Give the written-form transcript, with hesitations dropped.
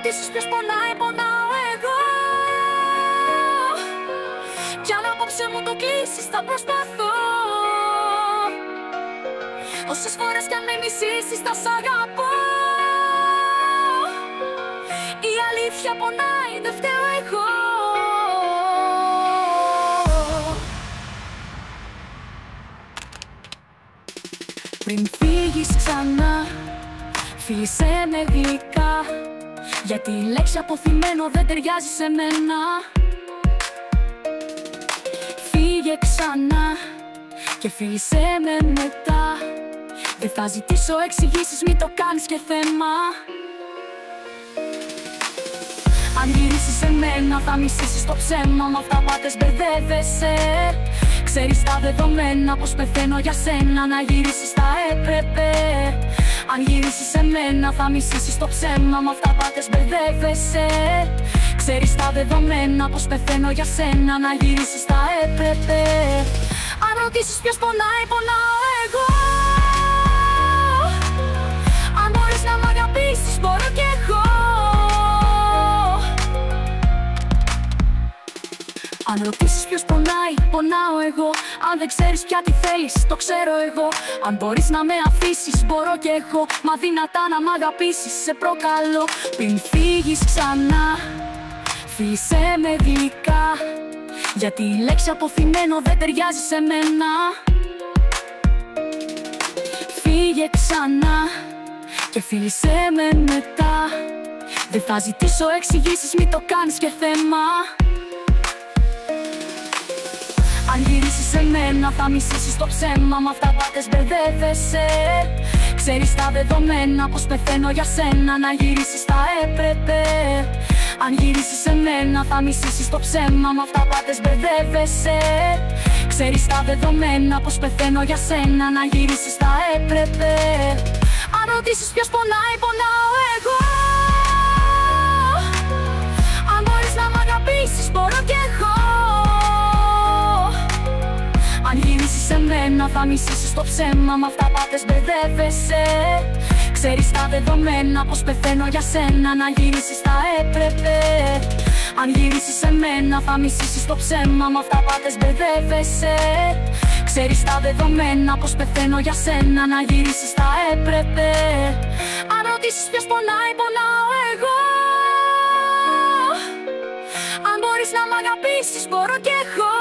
ρωτήσεις ποιος πονάει, πονάω εγώ. Κι αν απόψε μου το κλείσεις θα προσπαθώ. Όσες φορές κι αν με μισήσεις θα σ' αγαπώ. Η αλήθεια πονάει, δεν φταίω εγώ. Πριν φύγεις ξανά, φίλησέ με γλυκά, γιατί η λέξη αποθυμένο δεν ταιριάζει σε μένα. Φύγε ξανά και φίλησέ με μετά. Δεν θα ζητήσω εξηγήσεις, μη το κάνεις και θέμα. Αν γυρίσεις σε μένα θα μισήσεις το ψέμα, μ' αυταπάτες μπερδεύεσαι. Ξέρεις τα δεδομένα πως πεθαίνω για σένα, να γυρίσεις θα έπρεπε. Αν γυρίσεις σε μένα θα μισήσεις το ψέμα, μ' αυταπάτες μπερδεύεσαι. Ξέρεις τα δεδομένα πως πεθαίνω για σένα, να γυρίσεις θα έπρεπε. Αν ρωτήσεις ποιος πονάει, πονάω εγώ. Αν μπορείς να μ' αγαπήσεις μπορώ κι εγώ. Αν ρωτήσεις ποιος πονάει, πονάω εγώ. Αν δεν ξέρεις πια τι θέλεις, το ξέρω εγώ. Αν μπορείς να με αφήσεις, μπορώ κι εγώ. Μα δυνατά να μ' αγαπήσεις, σε προκαλώ. Πριν φύγεις ξανά, φίλησέ με γλυκά, γιατί η λέξη αποθυμένο δεν ταιριάζει σε μένα. Φύγε ξανά και φίλησέ με μετά. Δεν θα ζητήσω εξηγήσεις, μη το κάνεις και θέμα. Αν γυρίσεις σε μένα θα μισήσεις το ψέμα, μ' αυταπάτες μπερδεύεσαι. Ξέρεις τα δεδομένα πως πεθαίνω για σένα, να γυρίσεις θα έπρεπε. Αν γυρίσεις σε μένα θα μισήσεις το ψέμα, μ' αυταπάτες μπερδεύεσαι. Ξέρεις τα δεδομένα πως πεθαίνω για σένα, να γυρίσεις θα έπρεπε. Αν ρωτήσεις ποιος πονάει, πονάω εγώ. Αν μπορείς να μ' αγαπήσεις μπορώ κι εγώ. Αν γυρίσεις σε μένα θα μισήσεις το ψέμα, μ' αυταπάτες μπερδεύεσαι. Ξέρεις τα δεδομένα πως πεθαίνω για σένα, να γυρίσεις θα έπρεπε. Αν γυρίσεις σε μένα θα μισήσεις το ψέμα, μ' αυταπάτες μπερδεύεσαι. Ξέρεις τα δεδομένα πως πεθαίνω για σένα, να γυρίσεις θα έπρεπε. Αν ρωτήσεις ποιος πονάει, πονάω εγώ. Αν μπορείς να μ' αγαπήσεις μπορώ κι εγώ.